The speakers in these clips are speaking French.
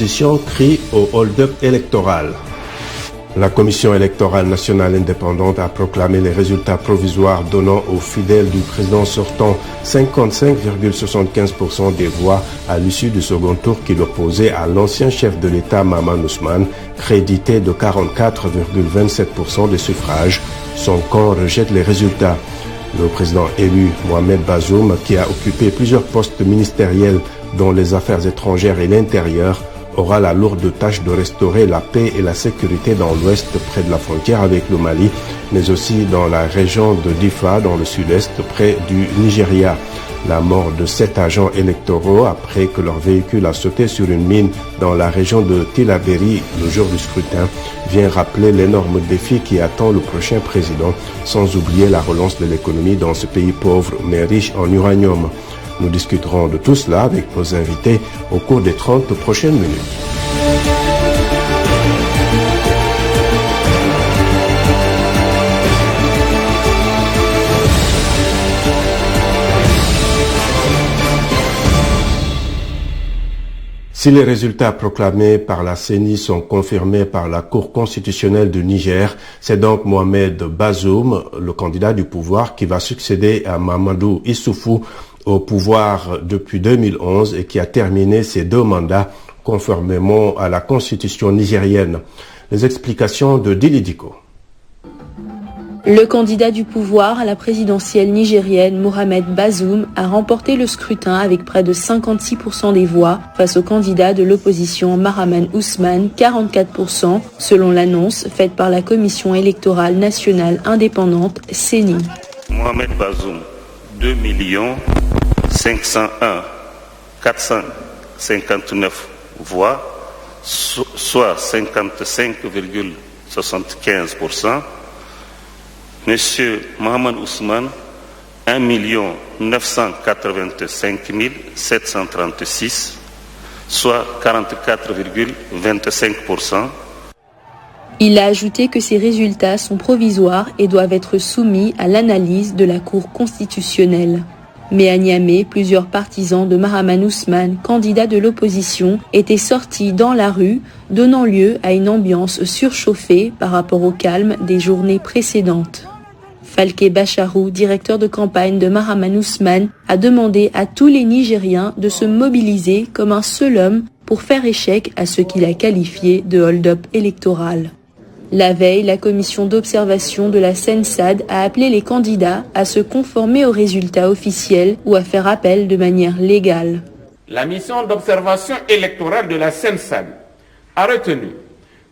L'opposition crie au hold-up électoral. La Commission électorale nationale indépendante a proclamé les résultats provisoires donnant aux fidèles du président sortant 55,75% des voix à l'issue du second tour qui l'opposait à l'ancien chef de l'État Mahaman Ousmane, crédité de 44,27% des suffrages. Son camp rejette les résultats. Le président élu Mohamed Bazoum, qui a occupé plusieurs postes ministériels dont les affaires étrangères et l'intérieur, aura la lourde tâche de restaurer la paix et la sécurité dans l'ouest près de la frontière avec le Mali, mais aussi dans la région de Difa, dans le sud-est près du Nigeria. La mort de 7 agents électoraux après que leur véhicule a sauté sur une mine dans la région de Tillabéri le jour du scrutin vient rappeler l'énorme défi qui attend le prochain président, sans oublier la relance de l'économie dans ce pays pauvre mais riche en uranium. Nous discuterons de tout cela avec nos invités au cours des 30 prochaines minutes. Si les résultats proclamés par la CENI sont confirmés par la Cour constitutionnelle du Niger, c'est donc Mohamed Bazoum, le candidat du pouvoir, qui va succéder à Mahamadou Issoufou au pouvoir depuis 2011 et qui a terminé ses 2 mandats conformément à la constitution nigérienne. Les explications de Dili Diko. Le candidat du pouvoir à la présidentielle nigérienne, Mohamed Bazoum, a remporté le scrutin avec près de 56% des voix face au candidat de l'opposition Mahaman Ousmane, 44%, selon l'annonce faite par la Commission électorale nationale indépendante, CENI. Mohamed Bazoum, 2 501 459 voix, soit 55,75%. Monsieur Mahaman Ousmane, 1 985 736, soit 44,25%. Il a ajouté que ces résultats sont provisoires et doivent être soumis à l'analyse de la Cour constitutionnelle. Mais à Niamey, plusieurs partisans de Mahaman Ousmane, candidat de l'opposition, étaient sortis dans la rue, donnant lieu à une ambiance surchauffée par rapport au calme des journées précédentes. Falke Bacharou, directeur de campagne de Mahaman Ousmane, a demandé à tous les Nigériens de se mobiliser comme un seul homme pour faire échec à ce qu'il a qualifié de hold-up électoral. La veille, la commission d'observation de la CENSAD a appelé les candidats à se conformer aux résultats officiels ou à faire appel de manière légale. La mission d'observation électorale de la CENSAD a retenu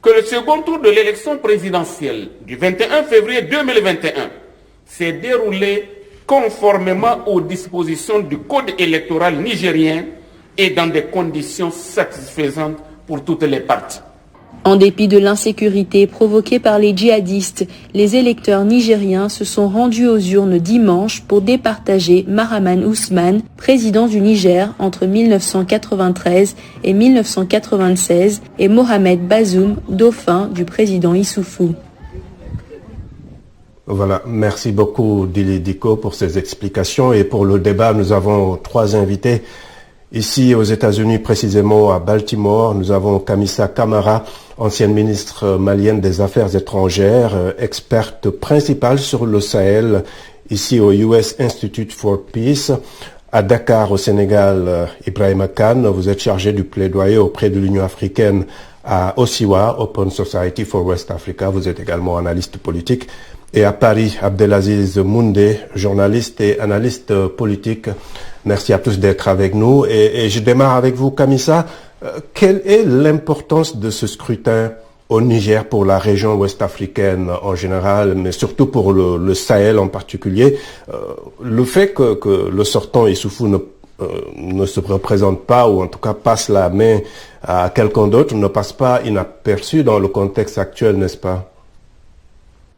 que le second tour de l'élection présidentielle du 21 février 2021 s'est déroulé conformément aux dispositions du Code électoral nigérien et dans des conditions satisfaisantes pour toutes les parties. En dépit de l'insécurité provoquée par les djihadistes, les électeurs nigériens se sont rendus aux urnes dimanche pour départager Mahaman Ousmane, président du Niger entre 1993 et 1996, et Mohamed Bazoum, dauphin du président Issoufou. Voilà, merci beaucoup Dili Diko pour ces explications. Et pour le débat, nous avons 3 invités. Ici aux États-Unis, précisément à Baltimore, nous avons Kamissa Camara, ancienne ministre malienne des Affaires étrangères, experte principale sur le Sahel, ici au US Institute for Peace. À Dakar, au Sénégal, Ibrahima Kane, vous êtes chargé du plaidoyer auprès de l'Union africaine à Osiwa, Open Society for West Africa. Vous êtes également analyste politique. Et à Paris, Abdelaziz Moundé, journaliste et analyste politique. Merci à tous d'être avec nous. Et je démarre avec vous, Kamissa. Quelle est l'importance de ce scrutin au Niger pour la région ouest-africaine en général, mais surtout pour le Sahel en particulier? Le fait que le sortant Issoufou ne se représente pas, ou en tout cas passe la main à quelqu'un d'autre, ne passe pas inaperçu dans le contexte actuel, n'est-ce pas?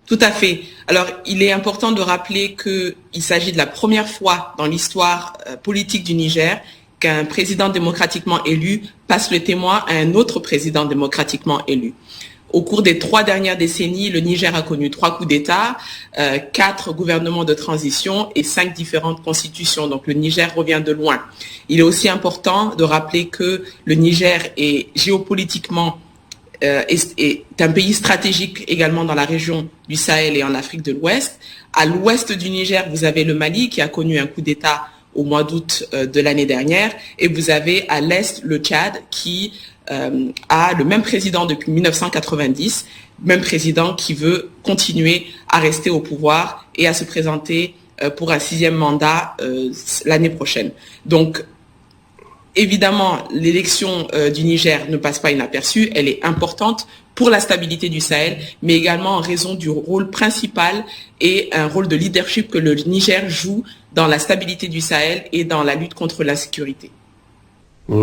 Tout à fait. Alors, il est important de rappeler qu'il s'agit de la première fois dans l'histoire politique du Niger qu'un président démocratiquement élu passe le témoin à un autre président démocratiquement élu. Au cours des 3 dernières décennies, le Niger a connu 3 coups d'État, 4 gouvernements de transition et 5 différentes constitutions. Donc le Niger revient de loin. Il est aussi important de rappeler que le Niger est géopolitiquement est un pays stratégique également dans la région du Sahel et en Afrique de l'Ouest. À l'ouest du Niger, vous avez le Mali qui a connu un coup d'État au mois d'août de l'année dernière, et vous avez à l'est le Tchad qui a le même président depuis 1990, même président qui veut continuer à rester au pouvoir et à se présenter pour un 6e mandat l'année prochaine. Donc, évidemment, l'élection du Niger ne passe pas inaperçue, elle est importante pour la stabilité du Sahel, mais également en raison du rôle principal et un rôle de leadership que le Niger joue dans la stabilité du Sahel et dans la lutte contre l'insécurité.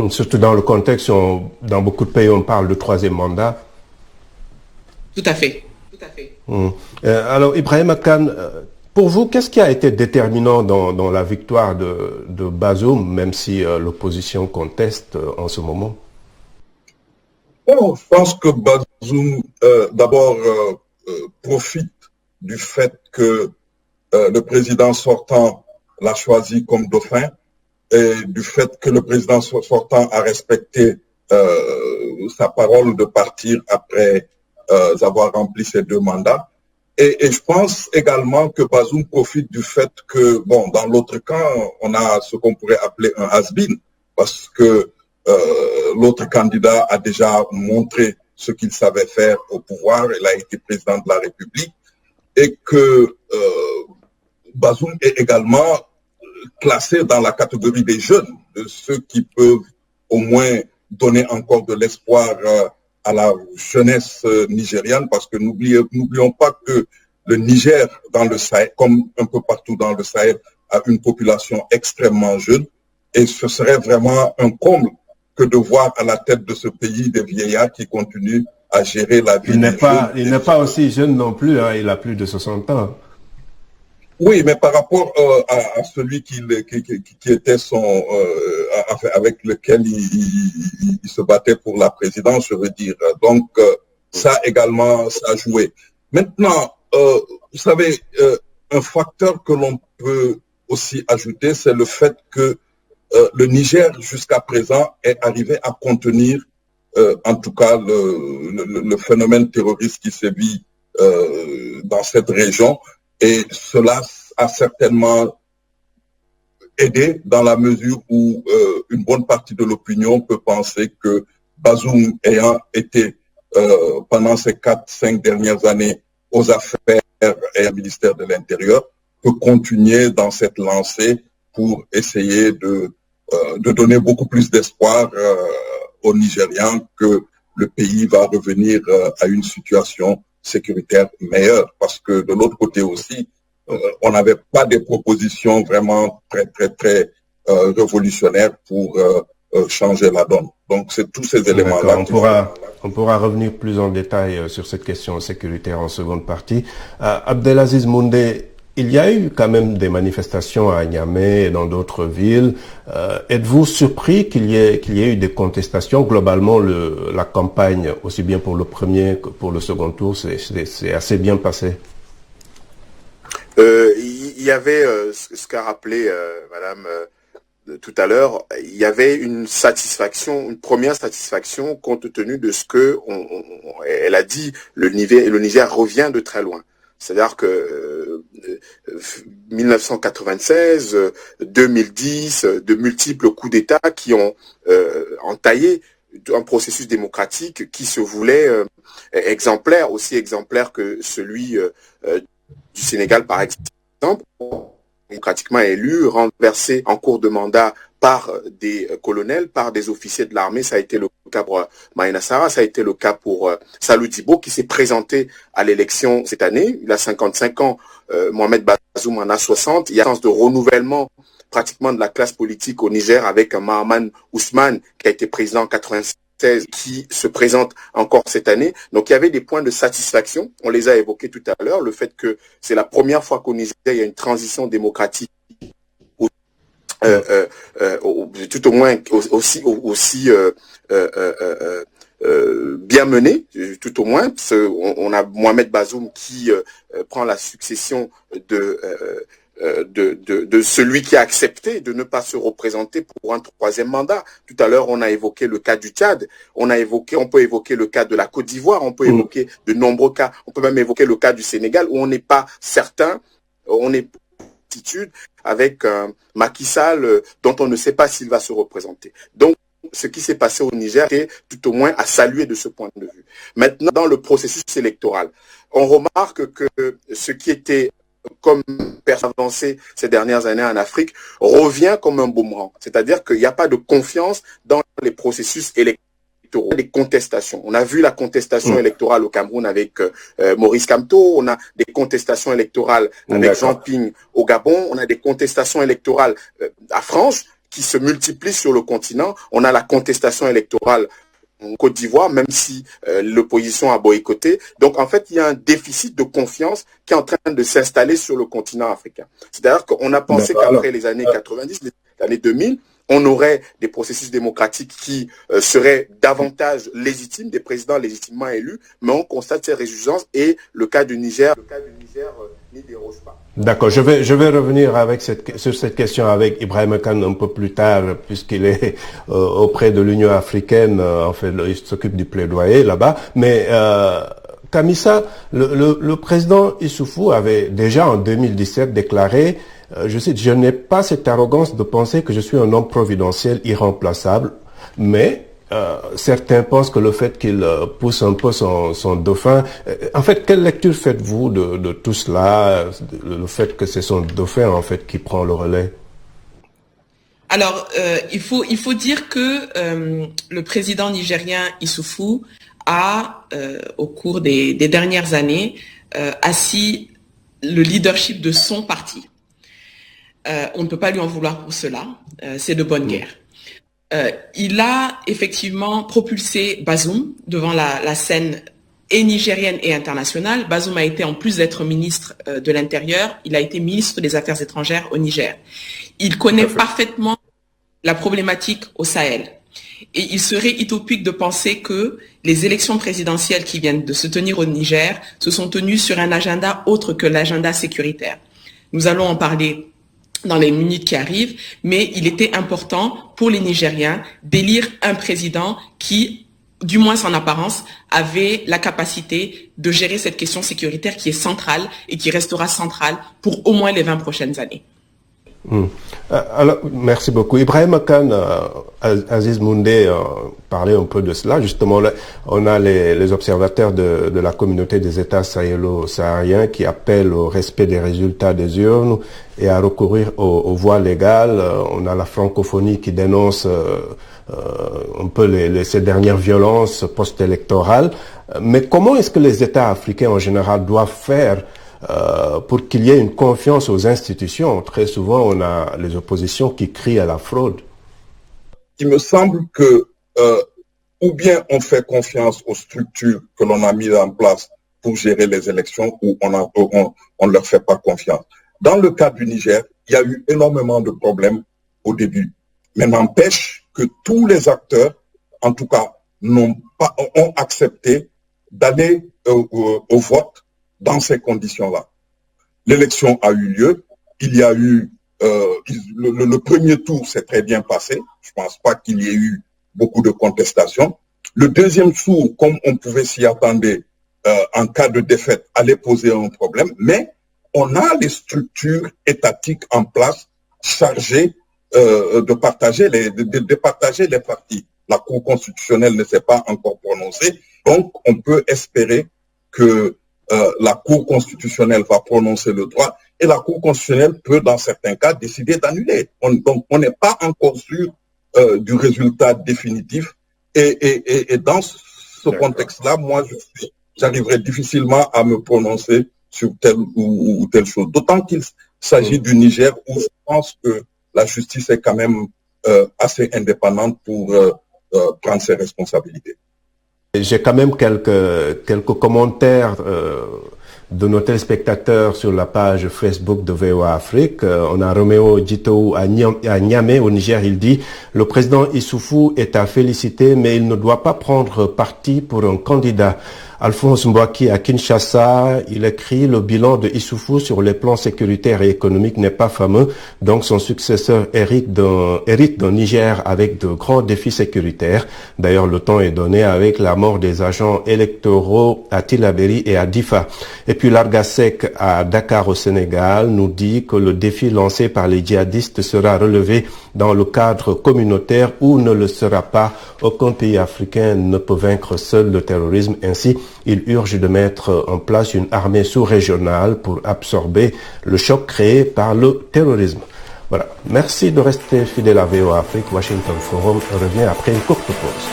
Surtout dans le contexte où, dans beaucoup de pays, on parle de 3e mandat. Tout à fait. Alors, Ibrahim Kane, pour vous, qu'est-ce qui a été déterminant dans la victoire de Bazoum, même si l'opposition conteste en ce moment? Bon, je pense que Bazoum, d'abord, profite du fait que le président sortant l'a choisi comme dauphin, et du fait que le président sortant a respecté sa parole de partir après avoir rempli ses 2 mandats. Et je pense également que Bazoum profite du fait que, bon, dans l'autre camp, on a ce qu'on pourrait appeler un has-been, parce que l'autre candidat a déjà montré ce qu'il savait faire au pouvoir, il a été président de la République, et que Bazoum est également classé dans la catégorie des jeunes, de ceux qui peuvent au moins donner encore de l'espoir à la jeunesse nigériane, parce que n'oublions pas que le Niger, dans le Sahel, comme un peu partout dans le Sahel, a une population extrêmement jeune, et ce serait vraiment un comble que de voir à la tête de ce pays des vieillards qui continuent à gérer la vie. Il n'est pas aussi jeune non plus, hein, il a plus de 60 ans. Oui, mais par rapport à celui qui était avec lequel il se battait pour la présidence, je veux dire. Donc, ça également, ça a joué. Maintenant, vous savez, un facteur que l'on peut aussi ajouter, c'est le fait que le Niger, jusqu'à présent, est arrivé à contenir, en tout cas, le phénomène terroriste qui sévit dans cette région. Et cela a certainement aidé dans la mesure où une bonne partie de l'opinion peut penser que Bazoum ayant été pendant ces 4-5 dernières années aux affaires et au ministère de l'Intérieur peut continuer dans cette lancée pour essayer de donner beaucoup plus d'espoir aux Nigérians que le pays va revenir à une situation sécuritaire meilleure, parce que de l'autre côté aussi, on n'avait pas des propositions vraiment très révolutionnaires pour changer la donne. Donc c'est tous ces éléments-là. On pourra revenir plus en détail sur cette question sécuritaire en seconde partie. Abdelaziz Moundé, il y a eu quand même des manifestations à Niamey et dans d'autres villes. Êtes-vous surpris qu'il y ait eu des contestations? Globalement, la campagne, aussi bien pour le premier que pour le second tour, c'est assez bien passé. Il y avait ce qu'a rappelé Madame tout à l'heure. Il y avait une première satisfaction compte tenu de ce que elle a dit. Le Niger revient de très loin. C'est-à-dire que 1996, 2010, de multiples coups d'État qui ont entaillé un processus démocratique qui se voulait exemplaire, aussi exemplaire que celui du Sénégal, par exemple, démocratiquement élu, renversé en cours de mandat par des colonels, par des officiers de l'armée. Ça a été le cas pour Maïna Sarr, ça a été le cas pour Salou Djibo, qui s'est présenté à l'élection cette année. Il a 55 ans, Mohamed Bazoum en a 60. Il y a un sens de renouvellement pratiquement de la classe politique au Niger avec Mahaman Ousmane, qui a été président en 96, qui se présente encore cette année. Donc il y avait des points de satisfaction, on les a évoqués tout à l'heure, le fait que c'est la première fois qu'au Niger, il y a une transition démocratique, tout au moins aussi bien menée, tout au moins. On a Mohamed Bazoum qui prend la succession de celui qui a accepté de ne pas se représenter pour un troisième mandat. Tout à l'heure, on a évoqué le cas du Tchad, on peut évoquer le cas de la Côte d'Ivoire, on peut évoquer de nombreux cas, on peut même évoquer le cas du Sénégal où on n'est pas certain, on est attitude avec Macky Sall dont on ne sait pas s'il va se représenter. Donc, ce qui s'est passé au Niger est tout au moins à saluer de ce point de vue. Maintenant, dans le processus électoral, on remarque que ce qui était comme avancé ces dernières années en Afrique revient comme un boomerang. C'est-à-dire qu'il n'y a pas de confiance dans les processus électoraux, les contestations. On a vu la contestation électorale au Cameroun avec Maurice Kamto, on a des contestations électorales avec Jean Ping au Gabon, on a des contestations électorales à France qui se multiplient sur le continent, on a la contestation électorale en Côte d'Ivoire, même si l'opposition a boycotté. Donc, en fait, il y a un déficit de confiance qui est en train de s'installer sur le continent africain. C'est-à-dire qu'on a pensé qu'après les années 90, les années 2000, on aurait des processus démocratiques qui seraient davantage légitimes, des présidents légitimement élus, mais on constate ces résurgences et le cas du Niger n'y déroge pas. D'accord, je vais revenir sur cette question avec Ibrahim Kane un peu plus tard, puisqu'il est auprès de l'Union africaine, en fait, il s'occupe du plaidoyer là-bas. Mais Kamisa, le président Issoufou avait déjà en 2017 déclaré, je cite, « Je n'ai pas cette arrogance de penser que je suis un homme providentiel irremplaçable, mais certains pensent que le fait qu'il pousse un peu son dauphin... En fait, quelle lecture faites-vous de tout cela, le fait que c'est son dauphin, en fait, qui prend le relais? Alors, il faut dire que le président nigérien Issoufou a, au cours des dernières années, assis le leadership de son parti. On ne peut pas lui en vouloir pour cela, c'est de bonne guerre. Il a effectivement propulsé Bazoum devant la scène et nigérienne et internationale. Bazoum a été, en plus d'être ministre de l'Intérieur, il a été ministre des Affaires étrangères au Niger. Il connaît parfaitement la problématique au Sahel. Et il serait utopique de penser que les élections présidentielles qui viennent de se tenir au Niger se sont tenues sur un agenda autre que l'agenda sécuritaire. Nous allons en parler dans les minutes qui arrivent, mais il était important pour les Nigériens d'élire un président qui, du moins en apparence, avait la capacité de gérer cette question sécuritaire qui est centrale et qui restera centrale pour au moins les 20 prochaines années. Alors, merci beaucoup. Ibrahim Kane, Aziz Moundé parlait un peu de cela. Justement, là, on a les observateurs de la communauté des États sahélo-sahariens qui appellent au respect des résultats des urnes et à recourir aux voies légales. On a la francophonie qui dénonce un peu ces dernières violences post-électorales. Mais comment est-ce que les États africains en général doivent faire pour qu'il y ait une confiance aux institutions? Très souvent, on a les oppositions qui crient à la fraude. Il me semble que ou bien on fait confiance aux structures que l'on a mises en place pour gérer les élections, ou on ne leur fait pas confiance. Dans le cas du Niger, il y a eu énormément de problèmes au début. Mais n'empêche que tous les acteurs, en tout cas, ont accepté d'aller au vote dans ces conditions-là. L'élection a eu lieu, il y a eu le premier tour s'est très bien passé, je ne pense pas qu'il y ait eu beaucoup de contestations. Le deuxième tour, comme on pouvait s'y attendre, en cas de défaite, allait poser un problème, mais on a les structures étatiques en place chargées de partager les partis. La Cour constitutionnelle ne s'est pas encore prononcée, donc on peut espérer que la Cour constitutionnelle va prononcer le droit et la Cour constitutionnelle peut, dans certains cas, décider d'annuler. Donc, on n'est pas encore sûr du résultat définitif. Et dans ce contexte-là, moi, j'arriverai difficilement à me prononcer sur telle ou telle chose. D'autant qu'il s'agit du Niger où je pense que la justice est quand même assez indépendante pour prendre ses responsabilités. J'ai quand même quelques commentaires de nos téléspectateurs sur la page Facebook de VOA Afrique. On a Roméo Djitou à Niamey au Niger. Il dit « Le président Issoufou est à féliciter, mais il ne doit pas prendre parti pour un candidat ». Alphonse Mbouaki à Kinshasa, il écrit « Le bilan de Issoufou sur les plans sécuritaires et économiques n'est pas fameux, donc son successeur hérite d'un Niger avec de grands défis sécuritaires. D'ailleurs, le temps est donné avec la mort des agents électoraux à Tillabéri et à Difa. » Et puis Largasek à Dakar au Sénégal nous dit que le défi lancé par les djihadistes sera relevé dans le cadre communautaire ou ne le sera pas. Aucun pays africain ne peut vaincre seul le terrorisme. Ainsi, il urge de mettre en place une armée sous-régionale pour absorber le choc créé par le terrorisme. Voilà. Merci de rester fidèle à VOA Afrique. Washington Forum revient après une courte pause.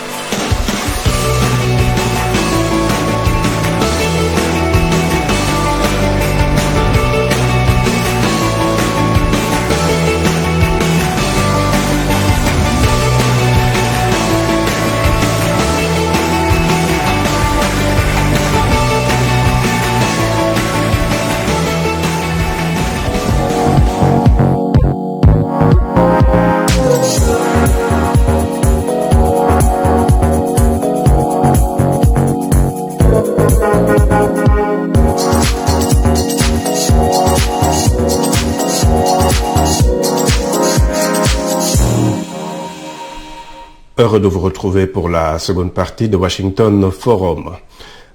Heureux de vous retrouver pour la seconde partie de Washington Forum.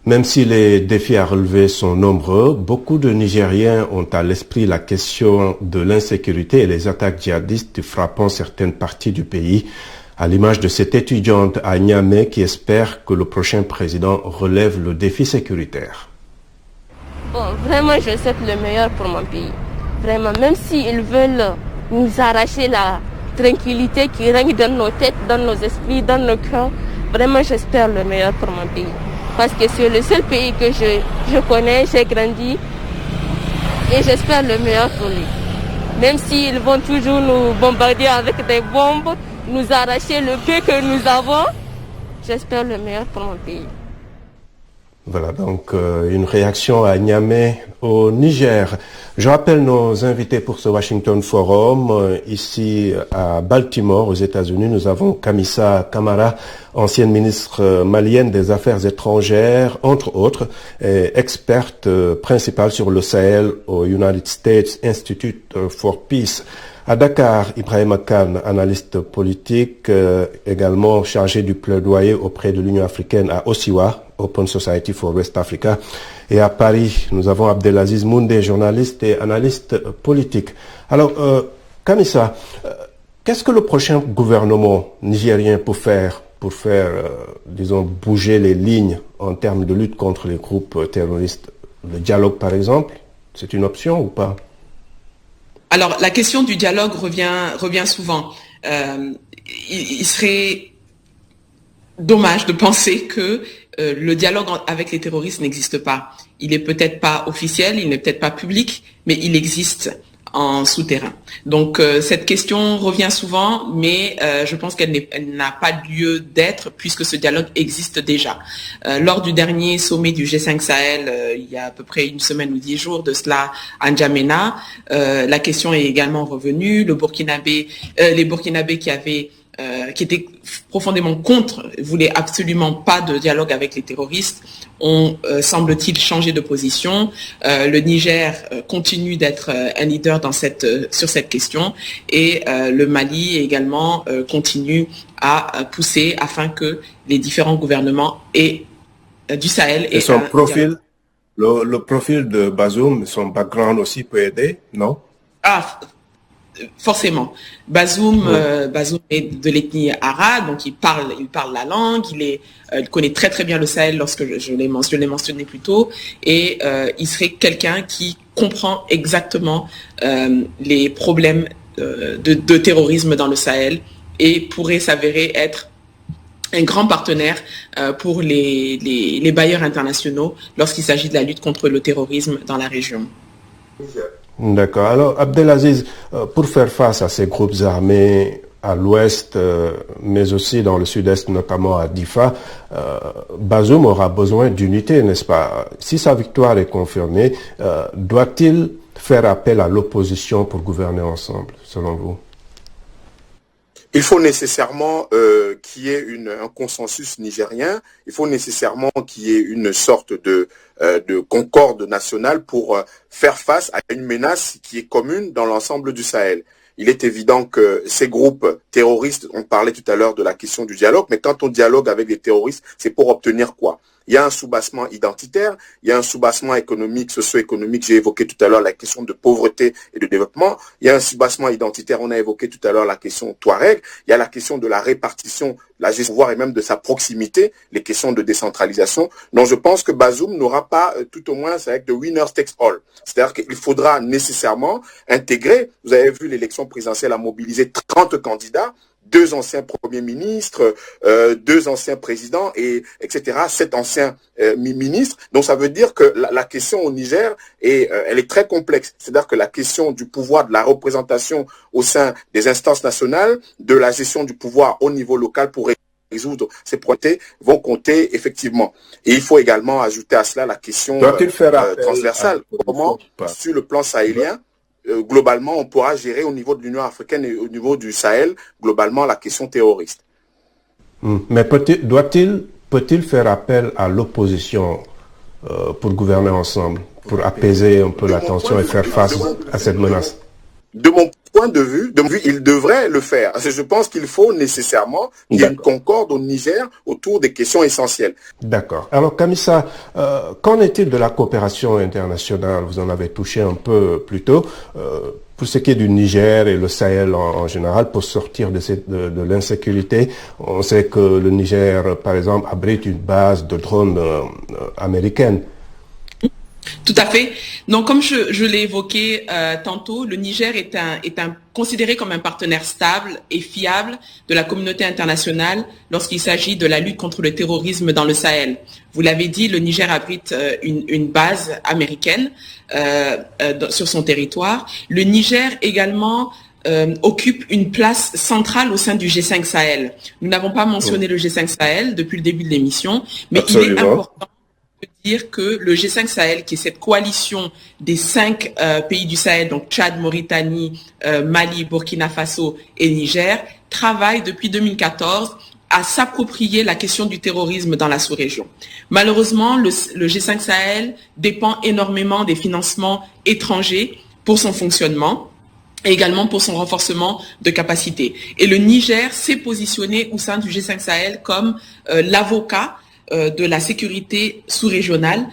Même si les défis à relever sont nombreux, beaucoup de Nigériens ont à l'esprit la question de l'insécurité et les attaques djihadistes frappant certaines parties du pays, à l'image de cette étudiante à Niamey qui espère que le prochain président relève le défi sécuritaire. Bon, vraiment, je souhaite le meilleur pour mon pays. Vraiment, même s'ils veulent nous arracher la tranquillité qui règne dans nos têtes, dans nos esprits, dans nos cœurs. Vraiment, j'espère le meilleur pour mon pays. Parce que c'est le seul pays que je connais, j'ai grandi. Et j'espère le meilleur pour lui. Même s'ils vont toujours nous bombarder avec des bombes, nous arracher le peu que nous avons, j'espère le meilleur pour mon pays. Voilà donc une réaction à Niamey au Niger. Je rappelle nos invités pour ce Washington Forum. Ici à Baltimore, aux États-Unis, nous avons Kamisa Kamara, ancienne ministre malienne des Affaires étrangères, entre autres, et experte principale sur le Sahel au United States Institute for Peace. À Dakar, Ibrahim Khan, analyste politique, également chargé du plaidoyer auprès de l'Union africaine à Osiwa, Open Society for West Africa. Et à Paris, nous avons Abdelaziz Moundé, journaliste et analyste politique. Alors, Kamisa, qu'est-ce que le prochain gouvernement nigérien peut faire pour faire, disons, bouger les lignes en termes de lutte contre les groupes terroristes? Le dialogue, par exemple, c'est une option ou pas? Alors, la question du dialogue revient souvent. Il serait dommage de penser que le dialogue avec les terroristes n'existe pas. Il est peut-être pas officiel, il n'est peut-être pas public, mais il existe en souterrain. Donc cette question revient souvent, mais je pense qu'elle n'a pas lieu d'être puisque ce dialogue existe déjà. Lors du dernier sommet du G5 Sahel, il y a à peu près une semaine ou 10 jours de cela à N'Djamena, la question est également revenue. Les Burkinabés qui étaient profondément contre, voulaient absolument pas de dialogue avec les terroristes, ont, semble-t-il, changé de position. Le Niger continue d'être un leader sur cette question et le Mali également continue à pousser afin que les différents gouvernements du Sahel et son profil, le profil de Bazoum, son background aussi peut aider, non? Forcément. Bazoum est de l'ethnie arabe, donc il parle la langue, il connaît très très bien le Sahel lorsque je l'ai mentionné plus tôt, et il serait quelqu'un qui comprend exactement les problèmes de terrorisme dans le Sahel et pourrait s'avérer être un grand partenaire pour les bailleurs internationaux lorsqu'il s'agit de la lutte contre le terrorisme dans la région. D'accord. Alors, Abdelaziz, pour faire face à ces groupes armés, à l'ouest, mais aussi dans le sud-est, notamment à Difa, Bazoum aura besoin d'unité, n'est-ce pas? Si sa victoire est confirmée, doit-il faire appel à l'opposition pour gouverner ensemble, selon vous? Il faut nécessairement qu'il y ait un consensus nigérien, il faut nécessairement qu'il y ait une sorte de concorde nationale pour faire face à une menace qui est commune dans l'ensemble du Sahel. Il est évident que ces groupes terroristes, on parlait tout à l'heure de la question du dialogue, mais quand on dialogue avec des terroristes, c'est pour obtenir quoi? Il y a un soubassement identitaire, il y a un soubassement économique, socio-économique, j'ai évoqué tout à l'heure la question de pauvreté et de développement, il y a un soubassement identitaire, on a évoqué tout à l'heure la question Touareg, il y a la question de la répartition, la gestion du pouvoir et même de sa proximité, les questions de décentralisation. Donc je pense que Bazoum n'aura pas, tout au moins, c'est avec de winner takes all. C'est-à-dire qu'il faudra nécessairement intégrer, vous avez vu l'élection présidentielle a mobilisé 30 candidats, 2 anciens premiers ministres, 2 anciens présidents, etc., 7 anciens ministres. Donc ça veut dire que la question au Niger, elle est très complexe. C'est-à-dire que la question du pouvoir, de la représentation au sein des instances nationales, de la gestion du pouvoir au niveau local pour résoudre ces problèmes vont compter effectivement. Et il faut également ajouter à cela la question transversale. Comment, sur le plan sahélien, globalement, on pourra gérer au niveau de l'Union africaine et au niveau du Sahel, globalement, la question terroriste. Mais peut-il faire appel à l'opposition pour gouverner ensemble, pour apaiser un peu la tension et faire face à cette menace? De mon point de vue, il devrait le faire. Parce que je pense qu'il faut nécessairement qu'il y ait une concorde au Niger autour des questions essentielles. D'accord. Alors, Kamisa, qu'en est-il de la coopération internationale? Vous en avez touché un peu plus tôt. Pour ce qui est du Niger et le Sahel en général, pour sortir de l'insécurité, on sait que le Niger, par exemple, abrite une base de drones américaine. Tout à fait. Donc, comme je l'ai évoqué tantôt, le Niger est considéré comme un partenaire stable et fiable de la communauté internationale lorsqu'il s'agit de la lutte contre le terrorisme dans le Sahel. Vous l'avez dit, le Niger abrite une base américaine sur son territoire. Le Niger également occupe une place centrale au sein du G5 Sahel. Nous n'avons pas mentionné le G5 Sahel depuis le début de l'émission, mais il est important de dire que le G5 Sahel, qui est cette coalition des 5 pays du Sahel, donc Tchad, Mauritanie, Mali, Burkina Faso et Niger, travaille depuis 2014 à s'approprier la question du terrorisme dans la sous-région. Malheureusement, le G5 Sahel dépend énormément des financements étrangers pour son fonctionnement et également pour son renforcement de capacité. Et le Niger s'est positionné au sein du G5 Sahel comme l'avocat de la sécurité sous-régionale,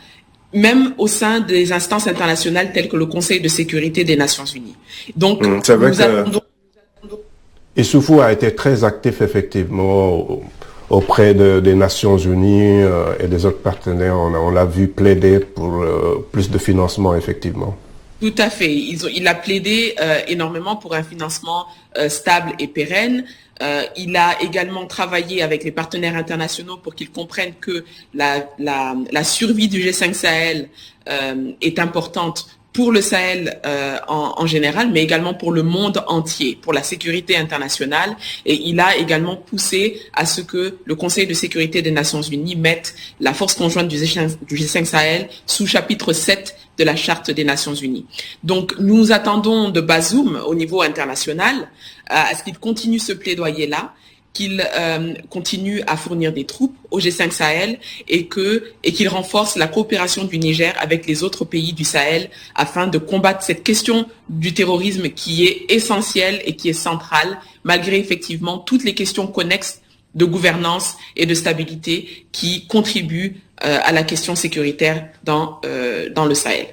même au sein des instances internationales telles que le Conseil de sécurité des Nations Unies. Donc, nous attendons... Issoufou a été très actif effectivement auprès des Nations Unies et des autres partenaires. On l'a vu plaider pour plus de financement effectivement. Tout à fait. Il a plaidé énormément pour un financement stable et pérenne. Il a également travaillé avec les partenaires internationaux pour qu'ils comprennent que la survie du G5 Sahel est importante pour le Sahel en général, mais également pour le monde entier, pour la sécurité internationale. Et il a également poussé à ce que le Conseil de sécurité des Nations Unies mette la force conjointe du G5 Sahel sous chapitre 7 de la Charte des Nations Unies. Donc, nous attendons de Bazoum au niveau international à ce qu'il continue ce plaidoyer-là, qu'il continue à fournir des troupes au G5 Sahel et qu'il renforce la coopération du Niger avec les autres pays du Sahel afin de combattre cette question du terrorisme qui est essentielle et qui est centrale, malgré effectivement toutes les questions connexes de gouvernance et de stabilité qui contribuent à la question sécuritaire dans le Sahel.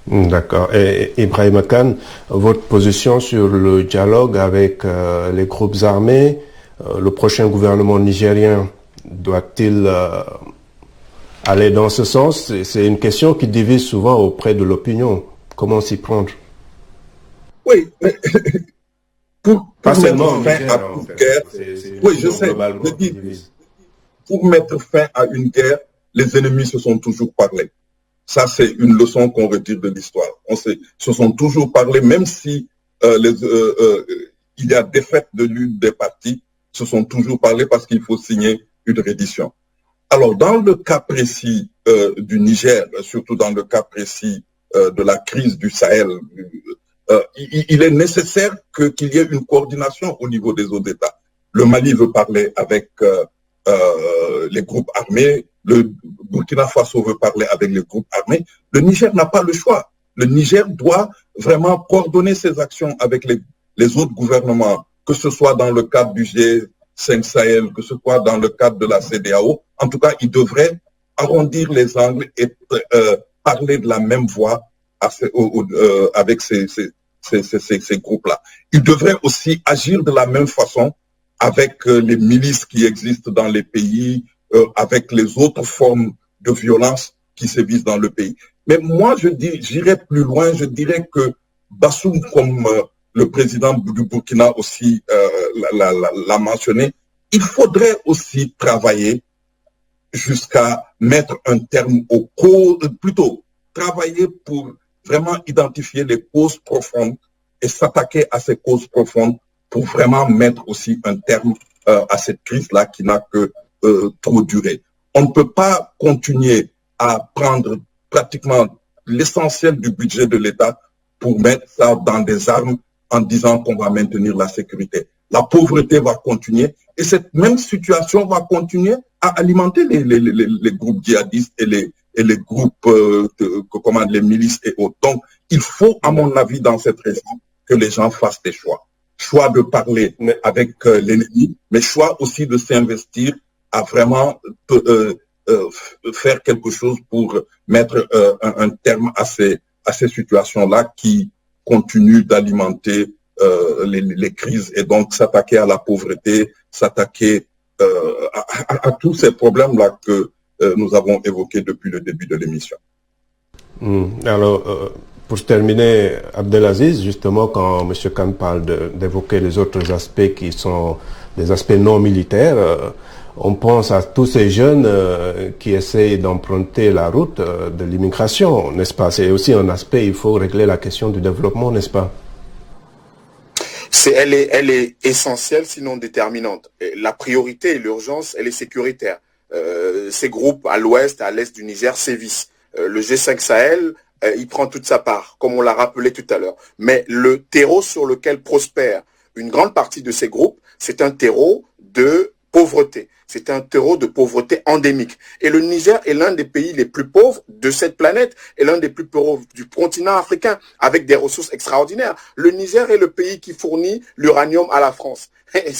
D'accord. Et Ibrahim Khan, votre position sur le dialogue avec les groupes armés, le prochain gouvernement nigérien doit-il aller dans ce sens? C'est une question qui divise souvent auprès de l'opinion. Comment s'y prendre? Oui, mais pour mettre fin à toute guerre, oui, je sais, pour mettre fin à une guerre, les ennemis se sont toujours parlé. Ça, c'est une leçon qu'on retire de l'histoire. Ils se sont toujours parlé, même si ils il y a défaite de l'une des parties, se sont toujours parlé parce qu'il faut signer une reddition. Alors, dans le cas précis du Niger, surtout dans le cas précis de la crise du Sahel, il est nécessaire qu'il y ait une coordination au niveau des autres États. Le Mali veut parler avec les groupes armés, le Burkina Faso veut parler avec les groupes armés. Le Niger n'a pas le choix. Le Niger doit vraiment coordonner ses actions avec les autres gouvernements, que ce soit dans le cadre du G5 Sahel, que ce soit dans le cadre de la CEDEAO. En tout cas, il devrait arrondir les angles et parler de la même voix avec ces groupes-là. Il devrait aussi agir de la même façon avec les milices qui existent dans les pays, avec les autres formes de violence qui sévissent dans le pays. Mais moi, j'irais plus loin, je dirais que Bassoum, comme le président du Burkina aussi l'a mentionné, il faudrait aussi travailler jusqu'à mettre un terme aux causes, plutôt travailler pour vraiment identifier les causes profondes et s'attaquer à ces causes profondes pour vraiment mettre aussi un terme à cette crise-là qui n'a que trop duré. On ne peut pas continuer à prendre pratiquement l'essentiel du budget de l'État pour mettre ça dans des armes en disant qu'on va maintenir la sécurité. La pauvreté va continuer et cette même situation va continuer à alimenter les groupes djihadistes et les groupes, les milices et autres. Donc, il faut, à mon avis, dans cette région, que les gens fassent des choix. Choix de parler avec l'ennemi, mais choix aussi de s'investir à vraiment faire quelque chose pour mettre un terme à ces situations-là qui continuent d'alimenter les crises et donc s'attaquer à la pauvreté, s'attaquer à tous ces problèmes-là que nous avons évoqués depuis le début de l'émission. Alors, pour terminer, Abdelaziz, justement, quand M. Khan parle d'évoquer les autres aspects qui sont des aspects non militaires, on pense à tous ces jeunes qui essayent d'emprunter la route de l'immigration, n'est-ce pas? C'est aussi un aspect, il faut régler la question du développement, n'est-ce pas? Elle est essentielle, sinon déterminante. Et la priorité et l'urgence, elle est sécuritaire. Ces groupes à l'ouest, à l'est du Niger sévissent. Le G5 Sahel, il prend toute sa part, comme on l'a rappelé tout à l'heure. Mais le terreau sur lequel prospère une grande partie de ces groupes, c'est un terreau de pauvreté. C'est un terreau de pauvreté endémique. Et le Niger est l'un des pays les plus pauvres de cette planète et l'un des plus pauvres du continent africain, avec des ressources extraordinaires. Le Niger est le pays qui fournit l'uranium à la France. Et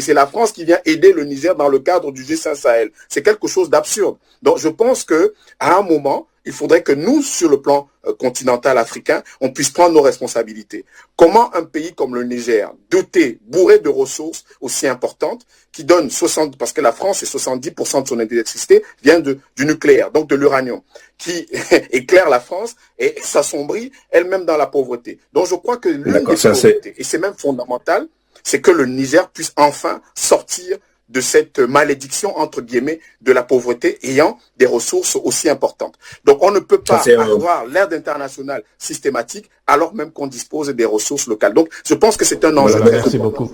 c'est la France qui vient aider le Niger dans le cadre du G5 Sahel. C'est quelque chose d'absurde. Donc je pense que à un moment, il faudrait que nous, sur le plan continental africain, on puisse prendre nos responsabilités. Comment un pays comme le Niger, doté, bourré de ressources aussi importantes, qui donne 60, parce que la France, c'est 70% de son électricité, vient du nucléaire, donc de l'uranium, qui éclaire la France et s'assombrit elle-même dans la pauvreté. Donc je crois que l'une des pauvretés, et c'est même fondamental, c'est que le Niger puisse enfin sortir de cette malédiction, entre guillemets, de la pauvreté ayant des ressources aussi importantes. Donc on ne peut pas avoir l'aide internationale systématique alors même qu'on dispose des ressources locales. Donc je pense que c'est un enjeu. Voilà, merci beaucoup.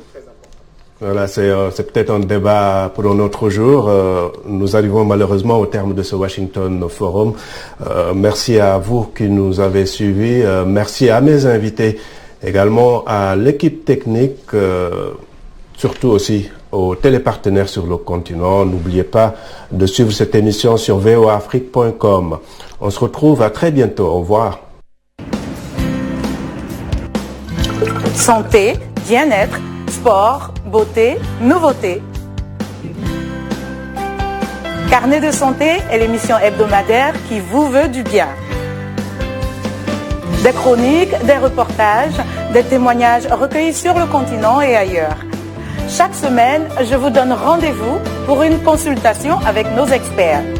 Voilà, c'est peut-être un débat pour un autre jour. Nous arrivons malheureusement au terme de ce Washington Forum. Merci à vous qui nous avez suivis. Merci à mes invités, également à l'équipe technique, surtout aussi aux télépartenaires sur le continent. N'oubliez pas de suivre cette émission sur voafrique.com. On se retrouve à très bientôt. Au revoir. Santé, bien-être, sport, beauté, nouveauté. Carnet de santé est l'émission hebdomadaire qui vous veut du bien. Des chroniques, des reportages, des témoignages recueillis sur le continent et ailleurs. Chaque semaine, je vous donne rendez-vous pour une consultation avec nos experts.